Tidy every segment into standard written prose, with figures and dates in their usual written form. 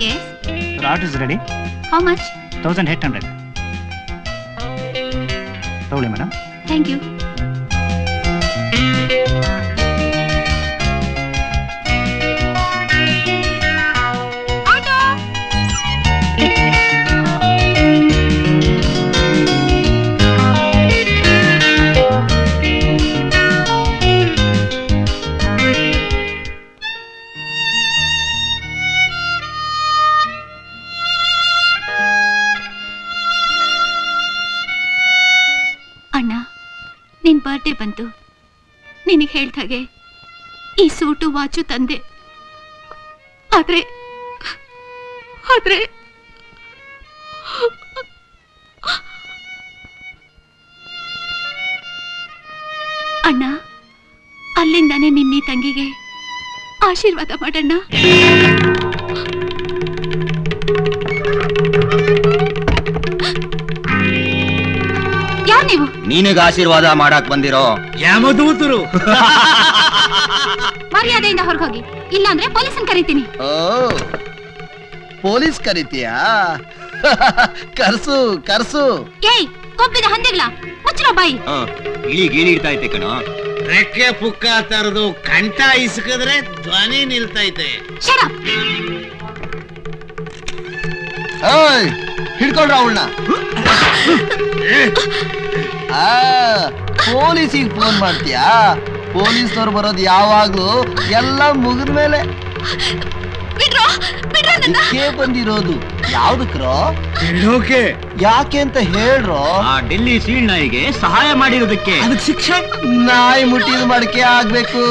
Yes. Your order is ready. How much? 1800. Totally, madam. Thank you. ನಿನ್ birthday ಬಂತು. ನಿನಗೆ ಹೇಳ್ದಾಗೆ ಈ ಸೂಟು ವಾಚು ತಂದೆ. ಆದ್ರೆ ಅಣ್ಣ, ಅಲ್ಲಿಂದಾನೆ ನಿನ್ನ ತಂಗಿಗೆ ಆಶೀರ್ವಾದ ಮಾಡಣ್ಣ. ನೀವು ನೀನಿಗೆ ಆಶೀರ್ವಾದ ಮಾಡಕ್ ಬಂದಿರೋ ಯಾಮದೂತರು. ಮರ್ಯಾದೆಯಿಂದ ಹೊರಗೋಗಿ, ಇಲ್ಲಾಂದ್ರೆ ಪೊಲೀಸನ್ ಕರಿತೀನಿ. ಓ, ಪೊಲೀಸ್ ಕರಿತೀಯಾ? ಕರ್ಸು ಕರ್ಸು. ಏಯ್, ಕೊಬ್ಬಿದ ಹಂದಿಗ್ಲ, ಮುಚ್ಚಲ ಬಾಯಿ. ಗೀಳಿಡ್ತಾ ಐತೆ ಕಣ. ರೆಕ್ಕೆ ಪುಕ್ಕ ತರದು ಕಂಠ ಇಸ್ಕಿದ್ರೆ ಧ್ವನಿ ನಿಲ್ತೈತೆ. ಹಿಡ್ಕೊಂಡ್ರ ಅವಳನ್ನ. ಪೊಲೀಸಿಗೆ ಫೋನ್ ಮಾಡ್ತೀಯಾ? ಪೊಲೀಸ್ನವ್ರು ಬರೋದು ಯಾವಾಗ್ಲೂ ಎಲ್ಲ ಮುಗಿದ್ಮೇಲೆ. ಬಂದಿರೋದು ಯಾವ್ದಕ್ರೋ? ಯಾಕೆ ಅಂತ ಹೇಳ್ರೋ? ಡೆಲ್ಲಿ ಸೀಳ್ ನಾಯಿಗೆ ಸಹಾಯ ಮಾಡಿರೋದಕ್ಕೆ. ಅದಕ್ಕೆ ಶಿಕ್ಷೆ ನಾಯಿ ಮುಟ್ಟಿದ ಮಡಿಕೆ ಆಗ್ಬೇಕು.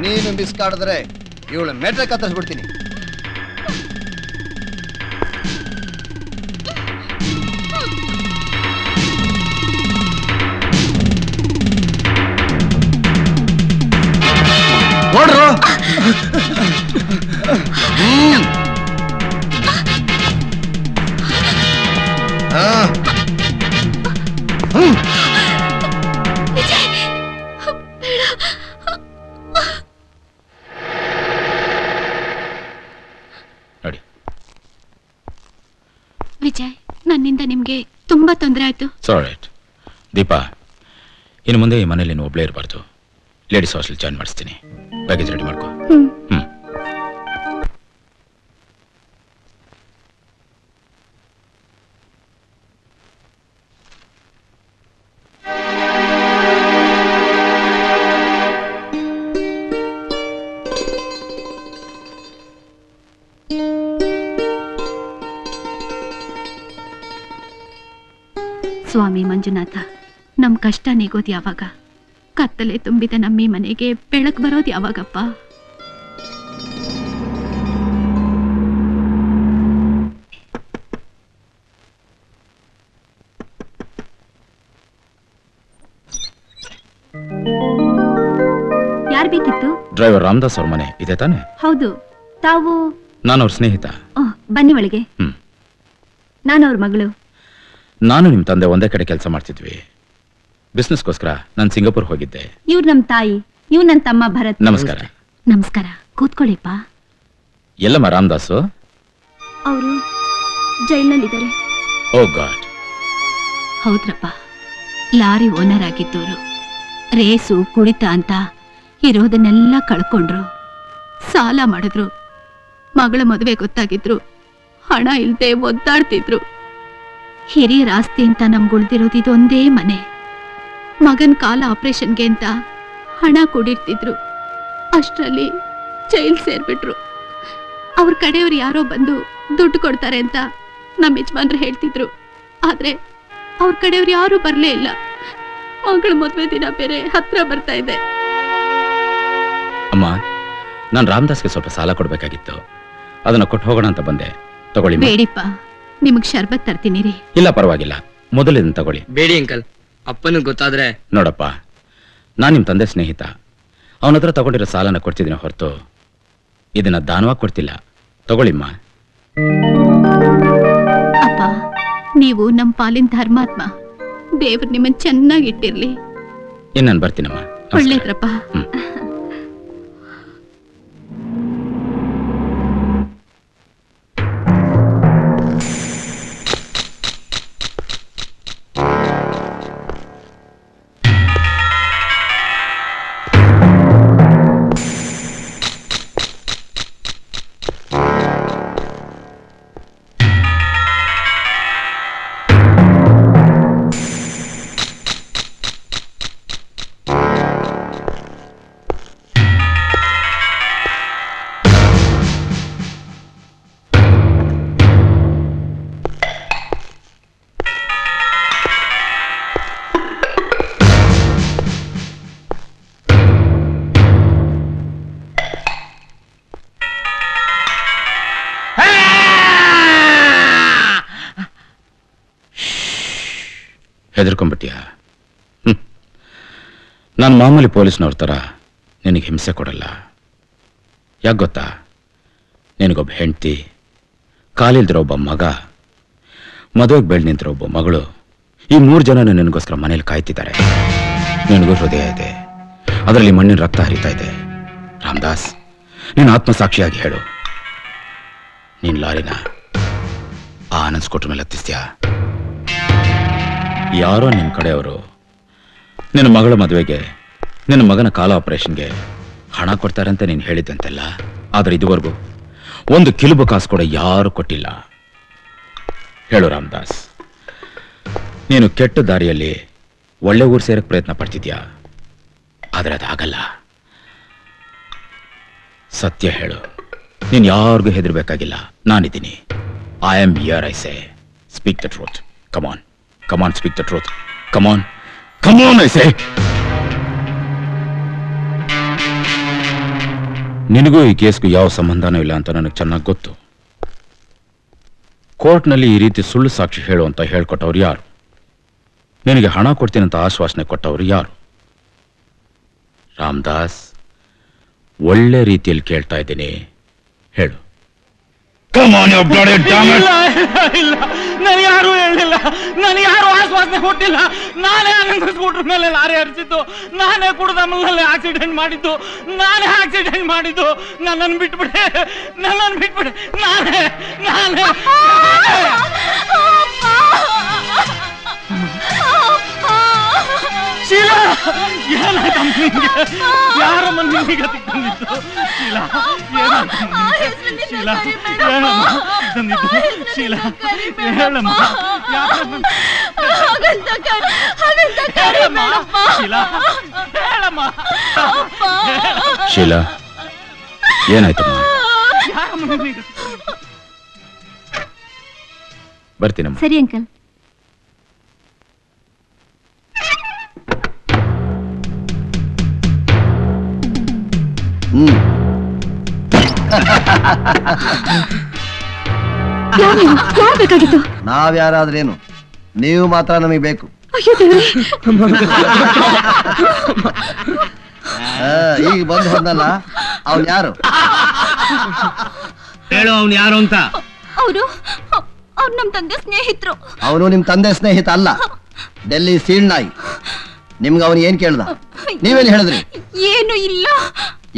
ನೀನು ಮಿಸ್ ಕಾಡಿದ್ರೆ ಇವಳು ಮೆಟ್ರ ಕತ್ತರಿಸ್ಬಿಡ್ತೀನಿ. ನೋಡ್ರು. ವಿಜಯ್, ನನ್ನಿಂದ ನಿಮ್ಗೆ ತುಂಬಾ ತೊಂದರೆ ಆಯ್ತು. ದೀಪಾ, ಇನ್ನು ಮುಂದೆ ಈ ಮನೇಲಿ ನೀನು ಒಬ್ಳೇ ಇರಬಾರ್ದು. ಲೇಡೀಸ್ ಹಾಸ್ಟೆಲ್ ಜಾಯ್ನ್ ಮಾಡಿಸ್ತೀನಿ. ಬ್ಯಾಗೇಜ್ ರೆಡಿ ಮಾಡ್ಕೋ. ಸ್ವಾಮಿ ಮಂಜುನಾಥ, ನಮ್ ಕಷ್ಟ ನೀಗೋದು ಯಾವಾಗ? ಕತ್ತಲೆ ತುಂಬಿದ ನಮ್ಮಿ ಮನೆಗೆ ಬೆಳಕು ಬರೋದು ಯಾವಾಗಪ್ಪ? ಯಾರ್ ಬೇಕಿತ್ತು? ಡ್ರೈವರ್ ರಾಮದಾಸ್ ಅವ್ರ ಮನೆ ಇದೆ ತಾನೆ? ಹೌದು. ತಾವು? ನಾನು ಅವ್ರ ಸ್ನೇಹಿತ. ಬನ್ನಿ ಒಳಗೆ. ನಾನು ಅವ್ರ ಮಗಳು. ನಾನು ನಿಮ್ ತಂದೆ ಒಂದೇ ಕಡೆ ಕೆಲಸ ಮಾಡ್ತಿದ್ವಿ. ಬಿಸ್ನೆಸ್ಗೋಸ್ಕರ ನಾನು ಸಿಂಗಾಪುರ್ ಹೋಗಿದ್ದೆ. ಇವ್ರು ನಮ್ ತಾಯಿ, ಇವ್ ನನ್ ತಮ್ಮ ಭರತ್. ನಮಸ್ಕಾರ. ನಮಸ್ಕಾರ. ಕೂತ್ಕೊಳ್ಳಿಪ್ಪ. ಎಲ್ಲಮ್ಮ ರಾಮದಾಸು? ಅವರು ಜೈಲ್ನಲ್ಲಿದ್ದಾರೆ. Oh God. ಹೌದ್ರಪ್ಪ, ಲಾರಿ ಓನರ್ ಆಗಿದ್ದವರು. ರೇಸು ಕುಡಿತ ಅಂತ ಇರೋದನ್ನೆಲ್ಲ ಕಳ್ಕೊಂಡ್ರು, ಸಾಲ ಮಾಡಿದ್ರು, ಮಗಳ ಮದುವೆ ಗೊತ್ತಾಗಿದ್ರು, ಹಣ ಇಲ್ದೆ ಒದ್ದಾಡ್ತಿದ್ರು. ಹಿರಿಯರ ಆಸ್ತಿ ಅಂತ ನಮ್ಗುಳ್ದಿರೋದು ಇದೊಂದೇ ಮನೆ. ಮಗನ್ ಕಾಲ ಆಪರೇಷನ್ಗೆ ಅಂತ ಹಣ ಕೊಡಿರ್ತಿದ್ರು. ಅಷ್ಟರಲ್ಲಿ ಜೈಲ್ ಸೇರ್ಬಿಟ್ರು. ಅವ್ರ ಕಡೆಯವ್ರು ಯಾರೋ ಬಂದು ದುಡ್ಡು ಕೊಡ್ತಾರೆ ಅಂತ ನಮ್ಮ ಯಜಮಾನ್ರು ಹೇಳ್ತಿದ್ರು. ಆದ್ರೆ ಅವ್ರ ಕಡೆಯವ್ರು ಯಾರೂ ಬರ್ಲೇ ಇಲ್ಲ. ಮಗಳ ಮದುವೆ ದಿನ ಬೇರೆ ಹತ್ರ ಬರ್ತಾ ಇದೆ. ಅಮ್ಮ, ನಾನು ರಾಮದಾಸ್ಗೆ ಸ್ವಲ್ಪ ಸಾಲ ಕೊಡ್ಬೇಕಾಗಿತ್ತು, ಅದನ್ನ ಕೊಟ್ಟು ಹೋಗೋಣ ಅಂತ ಬಂದೆ. ತಗೊಳ್ಳಿ. ಬೇಡಿಪ್ಪ, ನಿಮಗ್ ಶರ್ಬತ್ ತರ್ತೀನಿ ರೀ. ಇಲ್ಲ ಪರವಾಗಿಲ್ಲ, ಮೊದಲು ಇದನ್ನ ತಗೊಳ್ಳಿ. ಬೇಡಿ ಅಂಕಲ್, ಅಪ್ಪನಿಗೆ ಗೊತ್ತಾದ್ರೆ. ನೋಡಪ್ಪ, ನಾನು ನಿಮ್ಮ ತಂದೆ ಸ್ನೇಹಿತ. ಅವನ ಹತ್ರ ತಗೊಂಡಿರೋ ಸಾಲನ ಕೊಡ್ತಿದ್ದೀನಿ ಹೊರತು ಇದನ್ನ ದಾನವಾಗಿ ಕೊಡ್ತಿಲ್ಲ. ತಗೊಳ್ಳಿಮ್ಮ. ಅಪ್ಪ, ನೀವು ನಮ್ಮ ಪಾಲಿನ ಧರ್ಮಾತ್ಮ. ದೇವ್ರು ನಿಮ್ಮನ್ ಚೆನ್ನಾಗಿಟ್ಟಿರ್ಲಿ. ಇನ್ನು ನಾನು ಬರ್ತೀನಮ್ಮ. ಒಳ್ಳೇದ್ರಪ್ಪ. ಹೆದರ್ಕೊಂಡ್ಬಿಟ್ಟಿಯಾ? ನಾನು ಮಾಮೂಲಿ ಪೊಲೀಸ್ನವ್ರ ಥರ ನಿನಗೆ ಹಿಂಸೆ ಕೊಡಲ್ಲ. ಯಾಕೆ ಗೊತ್ತಾ? ನಿನಗೊಬ್ಬ ಹೆಂಡತಿ, ಕಾಲಿಲ್ದಿರೋ ಒಬ್ಬ ಮಗ, ಮದುವೆಗೆ ಬೆಳೆದು ನಿಂತಿರೋ ಒಬ್ಬ ಮಗಳು, ಈ 3 ಜನ ನಿನಗೋಸ್ಕರ ಮನೇಲಿ ಕಾಯ್ತಿದ್ದಾರೆ. ನಿನಗೂ ಹೃದಯ ಇದೆ, ಅದರಲ್ಲಿ ಮಣ್ಣಿನ ರಕ್ತ ಹರಿತಾ ಇದೆ. ರಾಮದಾಸ್, ನೀನು ಆತ್ಮಸಾಕ್ಷಿಯಾಗಿ ಹೇಳು, ನೀನ್ ಲಾರಿನ ಆ ಆನಂದ್ ಸ್ಕೂಟರ್ ಮೇಲೆ ಹತ್ತಿಸ್ತೀಯಾ? ಯಾರೋ ನಿನ್ನ ಕಡೆಯವರು ನಿನ್ನ ಮಗಳ ಮದುವೆಗೆ, ನಿನ್ನ ಮಗನ ಕಾಲ ಆಪರೇಷನ್ಗೆ ಹಣ ಕೊಡ್ತಾರಂತೆ ನೀನು ಹೇಳಿದ್ದಂತೆಲ್ಲ. ಆದರೆ ಇದುವರೆಗೂ ಒಂದು ಕಿಲುಬು ಕಾಸು ಕೂಡ ಯಾರು ಕೊಟ್ಟಿಲ್ಲ. ಹೇಳು ರಾಮದಾಸ್, ನೀನು ಕೆಟ್ಟ ದಾರಿಯಲ್ಲಿ ಒಳ್ಳೆ ಊರು ಸೇರಕ್ಕೆ ಪ್ರಯತ್ನ ಪಡ್ತಿದ್ಯಾ? ಆದರೆ ಅದಾಗಲ್ಲ. ಸತ್ಯ ಹೇಳು, ನೀನು ಯಾರಿಗೂ ಹೆದರ್ಬೇಕಾಗಿಲ್ಲ. ನಾನಿದ್ದೀನಿ. I am here. I say speak the truth. Come on, come on, speak the truth. Come on, I say. ನಿನಗೂ ಈ ಕೇಸ್ಗೂ ಯಾವ ಸಂಬಂಧನೂ ಇಲ್ಲ ಅಂತ ನನಗೆ ಚೆನ್ನಾಗಿ ಗೊತ್ತು. ಕೋರ್ಟ್ನಲ್ಲಿ ಈ ರೀತಿ ಸುಳ್ಳು ಸಾಕ್ಷಿ ಹೇಳು ಅಂತ ಹೇಳ್ಕೊಟ್ಟವ್ರು ಯಾರು? ನಿನಗೆ ಹಣ ಕೊಡ್ತೀನಿ ಅಂತ ಆಶ್ವಾಸನೆ ಕೊಟ್ಟವ್ರು ಯಾರು? ರಾಮದಾಸ್, ಒಳ್ಳೆ ರೀತಿಯಲ್ಲಿ ಕೇಳ್ತಾ ಇದ್ದೀನಿ, ಹೇಳು. Come on, you bloody damn it! ಇಲ್ಲ, ನಾನು ಯಾರು ಹೇಳಿಲ್ಲ, ನಾನು ಯಾರು ಆಶ್ವಾಸನೆ ಕೊಟ್ಟಿಲ್ಲ. ನಾನೇ ಆನಂದ ಸ್ಕೂಟರ್ ಮೇಲೆ ಲಾರಿ ಹರಿಸಿದ್ದು, ನಾನೇ ಕುಡಿದ ಆಮೇಲೆ ಆಕ್ಸಿಡೆಂಟ್ ಮಾಡಿದ್ದು, ನನ್ನನ್ನು ಬಿಟ್ಬಿಡೆ, ನಾನೇ ಶೀಲಾ, ಏನಾಯ್ತಮ್ಮ ನಿಂಗೆ? ಯಾರಮ್ಮ ನಿಮಗೆ ತಂದಿದ್ದು? ಶೀಲಾ, ಶೀಲಾ, ಹೇಳಮ್ಮ ತಂದಿದ್ದು? ಶೀಲಾ, ಹೇಳಮ್ಮ. ಶೀಲಾ, ಏನಾಯ್ತಮ್ಮ? ಬರ್ತೀನಮ್ಮ. ಸರಿ ಅಂಕಲ್. ಯಾರು ಬೇಕಾಗಿತ್ತು? ನಾವ್ಯಾರಾದ್ರೇನು, ನೀವು ಮಾತ್ರ ನಮಗೆ ಬೇಕು. ಈಗ ಬಂದು ಹೋದ್ನಲ್ಲ, ಅವ್ನು ಯಾರು? ಹೇಳು, ಅವ್ನು ಯಾರು ಅಂತ. ಅವ್ರು ನಮ್ ತಂದೆ ಸ್ನೇಹಿತರು. ಅವನು ನಿಮ್ ತಂದೆ ಸ್ನೇಹಿತ ಅಲ್ಲ, ಡೆಲ್ಲಿ ಸೀಳ್ನಾಯಿ. ನಿಮ್ಗೆ ಅವನು ಏನ್ ಕೇಳ್ದ? ನೀವೇನು ಹೇಳಿದ್ರಿ? ಏನು ಇಲ್ಲ.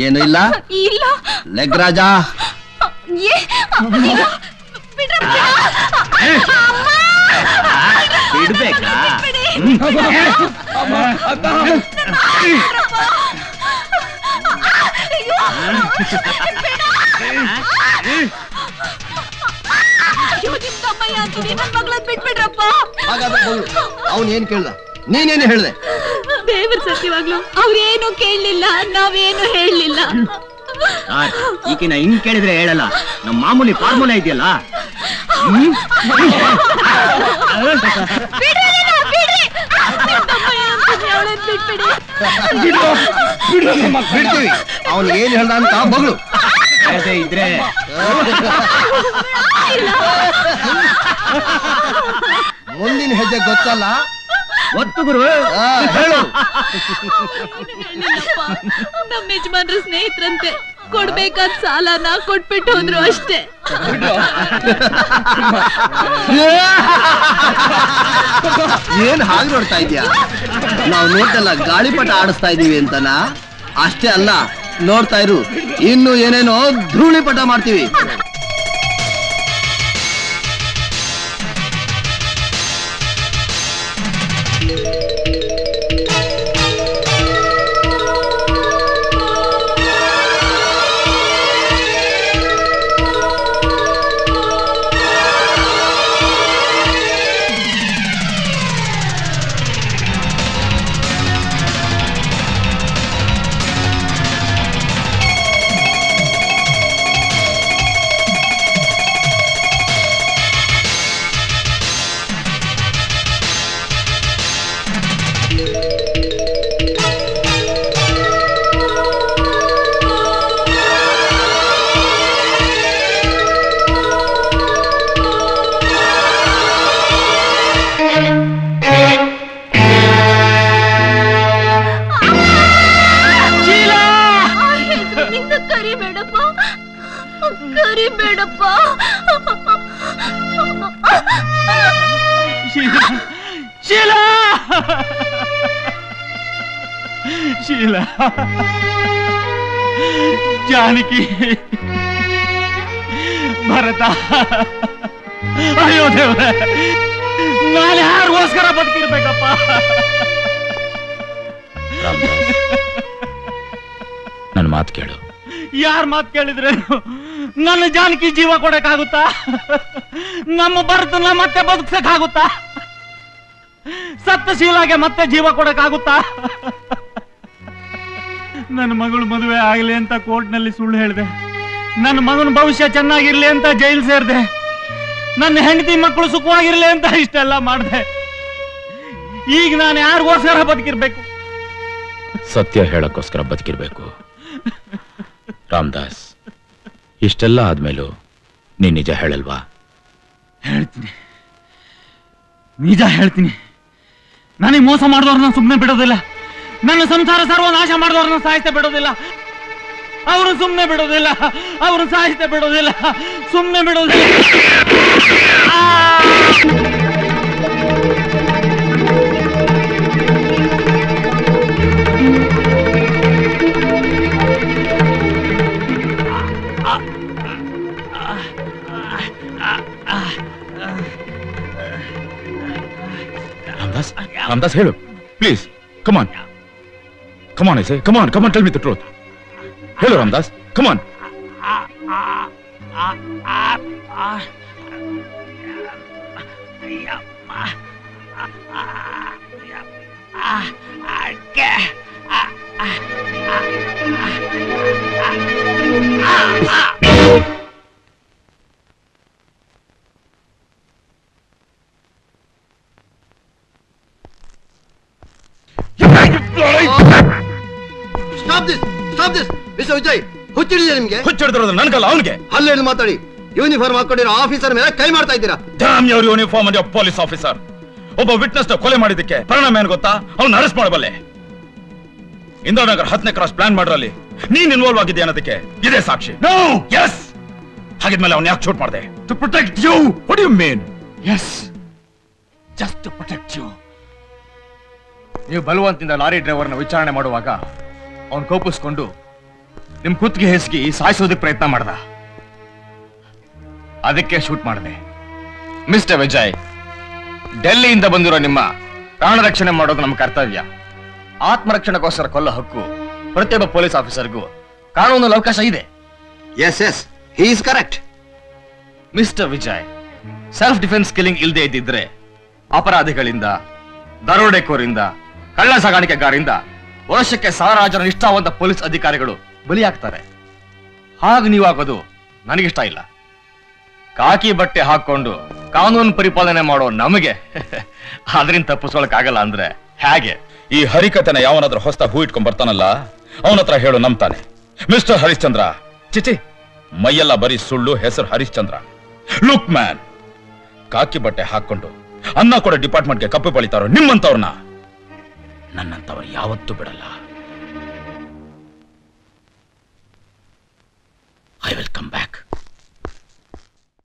ಏನು ಇಲ್ಲ? ಇಲ್ಲ. ಲೆಗ್ ರಾಜ. ಬಿಡ್ಬೇಕಾ? ಹಾಗಾದ್ರೆ ಅವನ್ ಏನ್ ಕೇಳ್ದ, ನೀನೇನು ಹೇಳ್ದೆ? ದೇವ್ರ ಸತ್ಯವಾಗ್ಲು ಅವ್ರೇನು ಕೇಳಲಿಲ್ಲ, ನಾವೇನು ಹೇಳಲಿಲ್ಲ. ಈಗಿನ ಹಿಂಗ್ ಕೇಳಿದ್ರೆ ಹೇಳಲ್ಲ, ನಮ್ಮ ಮಾಮೂಲಿ ಫಾರ್ಮುಲಾ ಇದೆಯಲ್ಲ. ಬಿಡ್ತೀವಿ, ಅವನು ಏನ್ ಹೇಳ್ದ ಅಂತ ಮಗಳು ಇದ್ರೆ ಮುಂದಿನ ಹೆಜ್ಜೆ ಗೊತ್ತಲ್ಲ, ಒತ್ತು ಗುರು. ಹೇಳು. ನಮ್ಮ ಯಜಮಾನ್ರ ಸ್ನೇಹಿತರಂತೆ, ಕೊಡ್ಬೇಕಾದ ಸಾಲನ ಕೊಟ್ಬಿಟ್ಟು ಹೋದ್ರು ಅಷ್ಟೇ. ಏನ್ ಹಾಗೆ ನೋಡ್ತಾ ಇದ್ಯಾ? ನಾವು ನೋಟಲ್ಲ ಗಾಳಿಪಟ ಆಡಿಸ್ತಾ ಇದೀವಿ ಅಂತನಾ? ಅಷ್ಟೇ ಅಲ್ಲ, ನೋಡ್ತಾ ಇರು, ಇನ್ನು ಏನೇನೋ ಧೂಳಿಪಟ ಮಾಡ್ತೀವಿ. ಶೀಲಾ, ಜಾನಕಿ, ಭರತ, ಅಯ್ಯೋ ದೇವ್ರೆ, ನಾನು ಯಾರಿಗೋಸ್ಕರ ಬದುಕಿರ್ಬೇಕಪ್ಪ? ನನ್ನ ಮಾತು ಕೇಳು. ಯಾರ ಮಾತು ಕೇಳಿದ್ರೆ ನನ್ನ ಜಾನಕಿ ಜೀವ ಕೊಡಕ್ಕಾಗುತ್ತಾ? ನಮ್ಮ ಭರತನ ಮತ್ತೆ ಬದುಕ್ಸಕ್ಕಾಗುತ್ತಾ? ಸತ್ತ ಶೀಲಾಗೆ ಮತ್ತೆ ಜೀವ ಕೊಡಕ್ಕಾಗುತ್ತಾ? ನನ್ನ ಮಗಳು ಮದುವೆ ಆಗಲಿ ಅಂತ ಕೋರ್ಟ್ನಲ್ಲಿ ಸುಳ್ಳು ಹೇಳಿದೆ, ನನ್ನ ಮಗನ ಭವಿಷ್ಯ ಚೆನ್ನಾಗಿರ್ಲಿ ಅಂತ ಜೈಲು ಸೇರಿದೆ, ನನ್ನ ಹೆಂಡತಿ ಮಕ್ಕಳು ಸುಖವಾಗಿರ್ಲಿ ಅಂತ ಇಷ್ಟೆಲ್ಲ ಮಾಡಿದೆ. ಈಗ ನಾನು ಯಾರಿಗೋಸ್ಕರ ಬದುಕಿರ್ಬೇಕು? ಸತ್ಯ ಹೇಳಕ್ಕೋಸ್ಕರ ಬದುಕಿರ್ಬೇಕು. ರಾಮದಾಸ್, ಇಷ್ಟೆಲ್ಲ ಆದ್ಮೇಲೂ ನೀನ್ ನಿಜ ಹೇಳಲ್ವಾ? ಹೇಳ್ತೀನಿ, ನಿಜ ಹೇಳ್ತೀನಿ. ನನಗೆ ಮೋಸ ಮಾಡಿದವ್ರನ್ನ ಸುಮ್ಮನೆ ಬಿಡೋದಿಲ್ಲ, ನನ್ನ ಸಂಸಾರ ಸರ್ವನಾಶ ಮಾಡಿದವ್ರನ್ನ ಸಾಯಿಸ್ತಾ ಬಿಡೋದಿಲ್ಲ, ಅವರು ಸುಮ್ಮನೆ ಬಿಡೋದಿಲ್ಲ, ಅವರು ಸಾಯಿಸ್ತಾ ಬಿಡೋದಿಲ್ಲ, ಸುಮ್ಮನೆ ಬಿಡೋದಿಲ್ಲ. ರಾಮದಾಸ್, ಹೇಳು please. Come on. Come on, I say. Come on, tell me the truth. Hello, Ramdas. Come on. Stop this, Mr. Vijay. ಹುಚ್ಚಿಡಿದೆ ನಿಮ್ಗೆ? ಹುಚ್ಚಿಡಿದಿರೋದು ನನಗಲ್ಲ, ಅವನಿಗೆ. ಅಲ್ಲೇನು ಮಾತಾಡಿ, ಯೂನಿಫಾರ್ಮ್ ಹಾಕೊಂಡಿರೋ ಆಫೀಸರ್ ಮೇಲೆ ಕೈ ಮಾಡ್ತಾ ಇದ್ದೀರಾ? Dam your uniform and police officer. ಒಬ್ಬ ವಿಟ್ನೆಸ್ ನ ಕೊಲೆ ಮಾಡಿದ್ದಕ್ಕೆ ಪರಿಣಾಮ ಏನು ಗೊತ್ತಾ? ಅವ್ನು ಅರೆಸ್ಟ್ ಮಾಡಬಲ್ಲೆ. ಇಂದಿರಾನಗರ್ 10ನೇ ಕ್ರಾಸ್ ಪ್ಲಾನ್ ಮಾಡೋರಲ್ಲಿ ನೀನ್ ಇನ್ವಾಲ್ವ್ ಆಗಿದ್ಯಾ ಅನ್ನೋದಕ್ಕೆ ಇದೇ ಸಾಕ್ಷಿ. No, S. ಹಾಗಿದ್ಮೇಲೆ ಅವ್ನು ಯಾಕೆ ಶೂಟ್ ಮಾಡಿದೆ? To protect you. What do you mean? Yes, just to protect you. ನೀವು ಬಲವಂತದಿಂದ ಲಾರಿ ಡ್ರೈವರ್ನ ವಿಚಾರಣೆ ಮಾಡುವಾಗ ಅವನು ಕೋಪಿಸ್ಕೊಂಡು ನಿಮ್ ಕುತ್ತಿಗೆ ಹೆಸ್ಗಿ ಸಾಯಿಸೋದಕ್ಕೆ ಪ್ರಯತ್ನ ಮಾಡ್ದ. ಅದಕ್ಕೆ ಶೂಟ್ ಮಾಡಿದೆ. ಮಿಸ್ಟರ್ ವಿಜಯ್, ಡೆಲ್ಲಿಯಿಂದ ಬಂದಿರೋ ನಿಮ್ಮ ಪ್ರಾಣ ರಕ್ಷಣೆ ಮಾಡೋದು ನಮ್ಮ ಕರ್ತವ್ಯ. ಆತ್ಮರಕ್ಷಣೆಗೋಸ್ಕರ ಕೊಲ್ಲೋ ಹಕ್ಕು ಪ್ರತಿಯೊಬ್ಬ ಪೊಲೀಸ್ ಆಫೀಸರ್ಗೂ ಕಾನೂನಲ್ಲಿ ಅವಕಾಶ ಇದೆ. Yes yes he is correct. Mister Vijay, self defence killing ಇಲ್ಲದೆ ಇದ್ದಿದ್ರೆ ಅಪರಾಧಿಗಳಿಂದ, ದರೋಡೆಕೋರಿಂದ, ಕಳ್ಳ ಸಾಗಾಣಿಕೆಗಾರಿಂದ ವರ್ಷಕ್ಕೆ 1000 ಜನ ನಿಷ್ಠಾವಂತ ಪೊಲೀಸ್ ಅಧಿಕಾರಿಗಳು ಬಲಿಯಾಗ್ತಾರೆ. ಹಾಗೆ ನೀವಾಗೋದು ನನಗಿಷ್ಟ ಇಲ್ಲ. ಕಾಕಿ ಬಟ್ಟೆ ಹಾಕೊಂಡು ಕಾನೂನು ಪರಿಪಾಲನೆ ಮಾಡೋ ನಮಗೆ ಅದರಿಂದ ತಪ್ಪಿಸ್ಕೊಳಕ್ಕಾಗಲ್ಲ ಅಂದ್ರೆ ಹೇಗೆ? ಈ ಹರಿಕತೆನ ಯಾವನಾದ್ರೂ ಹೊಸ ಹೂ ಇಟ್ಕೊಂಡ್ ಬರ್ತಾನಲ್ಲ, ಅವನತ್ರ ಹೇಳು ನಂಬ್ತಾನೆ. ಮಿಸ್ಟರ್ ಹರಿಶ್ಚಂದ್ರ, ಚಿಚಿ ಮೈಯೆಲ್ಲ ಬರೀ ಸುಳ್ಳು, ಹೆಸರು ಹರಿಶ್ಚಂದ್ರ. ಲುಕ್ ಮ್ಯಾನ್, ಕಾಕಿ ಬಟ್ಟೆ ಹಾಕೊಂಡು ಅನ್ನ ಕೂಡ ಡಿಪಾರ್ಟ್ಮೆಂಟ್ಗೆ ಕಪ್ಪು ಬಳಿತಾರೋ ನಿಮ್ಮಂತವ್ರನ್ನ ನನ್ನಂತವ್ರು ಯಾವತ್ತೂ ಬಿಡಲ್ಲ.